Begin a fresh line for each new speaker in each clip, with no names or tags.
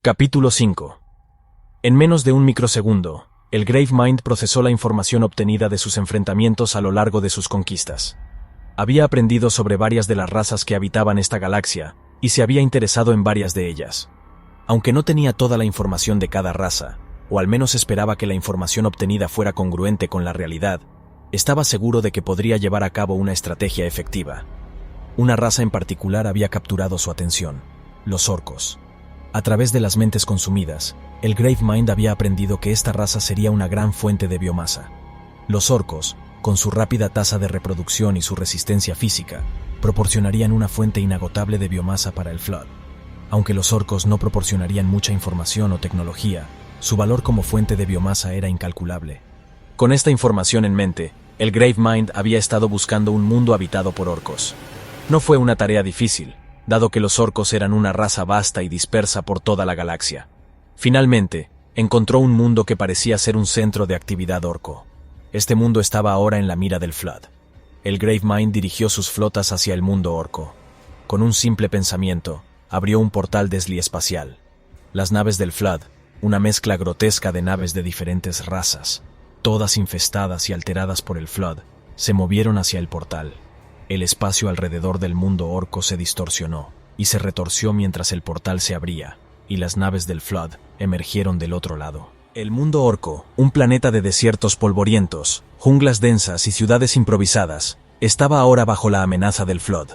Capítulo 5. En menos de un microsegundo, el Gravemind procesó la información obtenida de sus enfrentamientos a lo largo de sus conquistas. Había aprendido sobre varias de las razas que habitaban esta galaxia, y se había interesado en varias de ellas. Aunque no tenía toda la información de cada raza, o al menos esperaba que la información obtenida fuera congruente con la realidad, estaba seguro de que podría llevar a cabo una estrategia efectiva. Una raza en particular había capturado su atención: los orcos. A través de las mentes consumidas, el Gravemind había aprendido que esta raza sería una gran fuente de biomasa. Los orcos, con su rápida tasa de reproducción y su resistencia física, proporcionarían una fuente inagotable de biomasa para el Flood. Aunque los orcos no proporcionarían mucha información o tecnología, su valor como fuente de biomasa era incalculable. Con esta información en mente, el Gravemind había estado buscando un mundo habitado por orcos. No fue una tarea difícil, dado que los orcos eran una raza vasta y dispersa por toda la galaxia. Finalmente, encontró un mundo que parecía ser un centro de actividad orco. Este mundo estaba ahora en la mira del Flood. El Gravemind dirigió sus flotas hacia el mundo orco. Con un simple pensamiento, abrió un portal desliespacial. Las naves del Flood, una mezcla grotesca de naves de diferentes razas, todas infestadas y alteradas por el Flood, se movieron hacia el portal. El espacio alrededor del mundo orco se distorsionó y se retorció mientras el portal se abría, y las naves del Flood emergieron del otro lado. El mundo orco, un planeta de desiertos polvorientos, junglas densas y ciudades improvisadas, estaba ahora bajo la amenaza del Flood.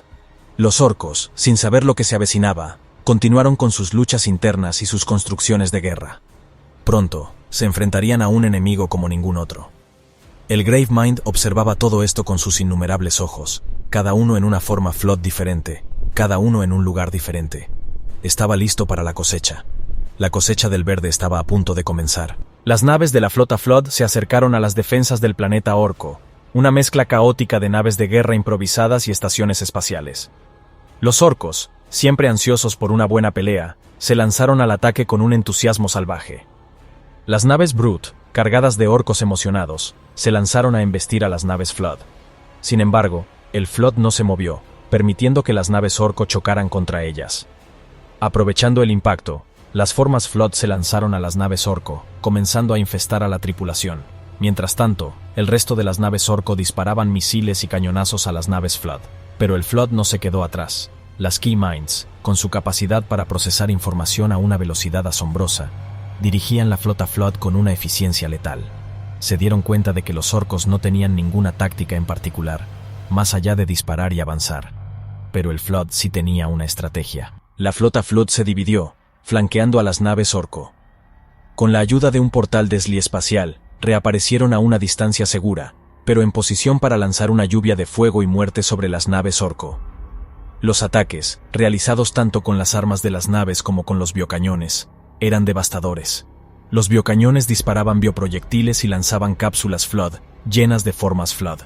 Los orcos, sin saber lo que se avecinaba, continuaron con sus luchas internas y sus construcciones de guerra. Pronto, se enfrentarían a un enemigo como ningún otro. El Gravemind observaba todo esto con sus innumerables ojos, cada uno en una forma Flood diferente, cada uno en un lugar diferente. Estaba listo para la cosecha. La cosecha del verde estaba a punto de comenzar. Las naves de la flota Flood se acercaron a las defensas del planeta orco, una mezcla caótica de naves de guerra improvisadas y estaciones espaciales. Los orcos, siempre ansiosos por una buena pelea, se lanzaron al ataque con un entusiasmo salvaje. Las naves Brute, cargadas de orcos emocionados, se lanzaron a embestir a las naves Flood. Sin embargo, el Flood no se movió, permitiendo que las naves orco chocaran contra ellas. Aprovechando el impacto, las formas Flood se lanzaron a las naves orco, comenzando a infestar a la tripulación. Mientras tanto, el resto de las naves orco disparaban misiles y cañonazos a las naves Flood. Pero el Flood no se quedó atrás. Las Keyminds, con su capacidad para procesar información a una velocidad asombrosa, dirigían la flota Flood con una eficiencia letal. Se dieron cuenta de que los orcos no tenían ninguna táctica en particular, más allá de disparar y avanzar. Pero el Flood sí tenía una estrategia. La flota Flood se dividió, flanqueando a las naves orco. Con la ayuda de un portal desliespacial, reaparecieron a una distancia segura, pero en posición para lanzar una lluvia de fuego y muerte sobre las naves orco. Los ataques, realizados tanto con las armas de las naves como con los biocañones, eran devastadores. Los biocañones disparaban bioproyectiles y lanzaban cápsulas Flood, llenas de formas Flood.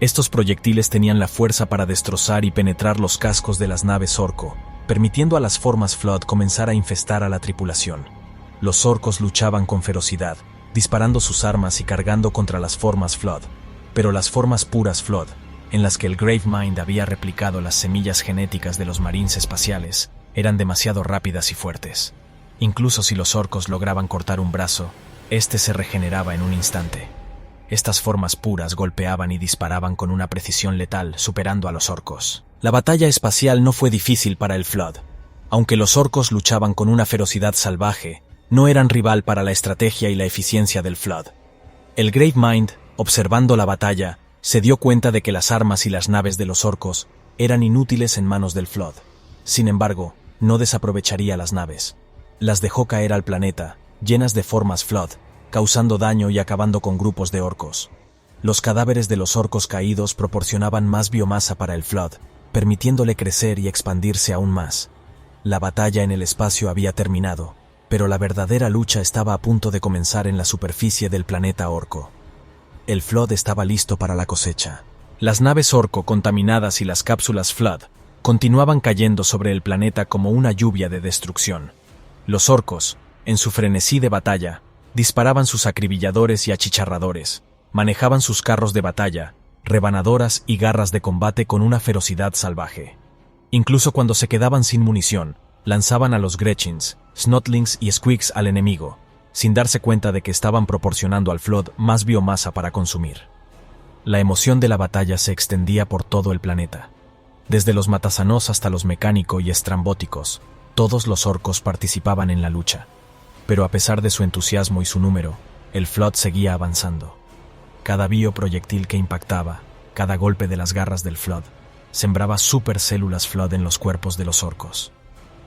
Estos proyectiles tenían la fuerza para destrozar y penetrar los cascos de las naves orco, permitiendo a las formas Flood comenzar a infestar a la tripulación. Los orcos luchaban con ferocidad, disparando sus armas y cargando contra las formas Flood. Pero las formas puras Flood, en las que el Gravemind había replicado las semillas genéticas de los marines espaciales, eran demasiado rápidas y fuertes. Incluso si los orcos lograban cortar un brazo, este se regeneraba en un instante. Estas formas puras golpeaban y disparaban con una precisión letal, superando a los orcos. La batalla espacial no fue difícil para el Flood. Aunque los orcos luchaban con una ferocidad salvaje, no eran rival para la estrategia y la eficiencia del Flood. El Gravemind, observando la batalla, se dio cuenta de que las armas y las naves de los orcos eran inútiles en manos del Flood. Sin embargo, no desaprovecharía las naves. Las dejó caer al planeta, llenas de formas Flood, causando daño y acabando con grupos de orcos. Los cadáveres de los orcos caídos proporcionaban más biomasa para el Flood, permitiéndole crecer y expandirse aún más. La batalla en el espacio había terminado, pero la verdadera lucha estaba a punto de comenzar en la superficie del planeta orco. El Flood estaba listo para la cosecha. Las naves orco contaminadas y las cápsulas Flood continuaban cayendo sobre el planeta como una lluvia de destrucción. Los orcos, en su frenesí de batalla, disparaban sus acribilladores y achicharradores, manejaban sus carros de batalla, rebanadoras y garras de combate con una ferocidad salvaje. Incluso cuando se quedaban sin munición, Lanzaban a los Gretchins, Snotlings y Squeaks al enemigo, sin darse cuenta de que estaban proporcionando al Flood más biomasa para consumir. La emoción de la batalla se extendía por todo el planeta. Desde los matasanos hasta los mecánico y estrambóticos, todos los orcos participaban en la lucha. Pero a pesar de su entusiasmo y su número, el Flood seguía avanzando. Cada bioproyectil que impactaba, cada golpe de las garras del Flood, sembraba supercélulas Flood en los cuerpos de los orcos.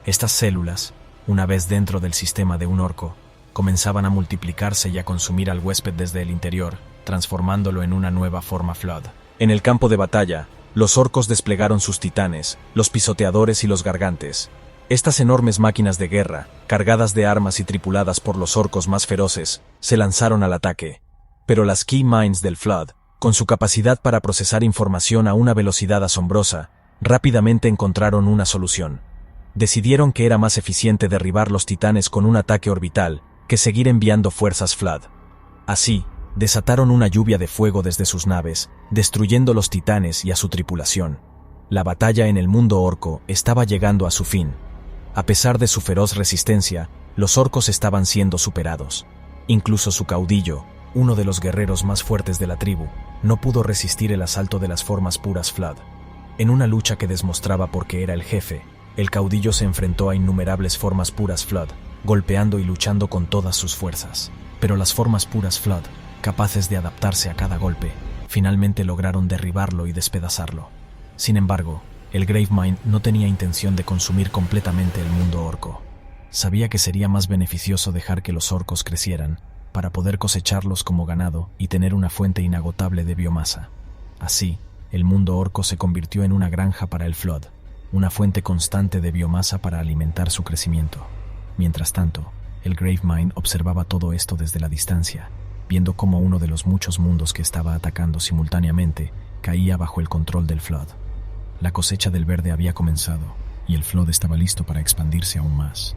Estas células, una vez dentro del sistema de un orco, comenzaban a multiplicarse y a consumir al huésped desde el interior, transformándolo en una nueva forma Flood. En el campo de batalla, los orcos desplegaron sus titanes, los pisoteadores y los gargantes. Estas enormes máquinas de guerra, cargadas de armas y tripuladas por los orcos más feroces, se lanzaron al ataque. Pero las Key Minds del Flood, con su capacidad para procesar información a una velocidad asombrosa, rápidamente encontraron una solución. Decidieron que era más eficiente derribar los titanes con un ataque orbital que seguir enviando fuerzas Flood. Así, desataron una lluvia de fuego desde sus naves, destruyendo los titanes y a su tripulación. La batalla en el mundo orco estaba llegando a su fin. A pesar de su feroz resistencia, los orcos estaban siendo superados. Incluso su caudillo, uno de los guerreros más fuertes de la tribu, no pudo resistir el asalto de las formas puras Flood. En una lucha que demostraba por qué era el jefe, el caudillo se enfrentó a innumerables formas puras Flood, golpeando y luchando con todas sus fuerzas. Pero las formas puras Flood, capaces de adaptarse a cada golpe, finalmente lograron derribarlo y despedazarlo. Sin embargo, el Gravemind no tenía intención de consumir completamente el mundo orco. Sabía que sería más beneficioso dejar que los orcos crecieran, para poder cosecharlos como ganado y tener una fuente inagotable de biomasa. Así, el mundo orco se convirtió en una granja para el Flood, una fuente constante de biomasa para alimentar su crecimiento. Mientras tanto, el Gravemind observaba todo esto desde la distancia, viendo cómo uno de los muchos mundos que estaba atacando simultáneamente caía bajo el control del Flood. La cosecha del verde había comenzado, y el Flood estaba listo para expandirse aún más.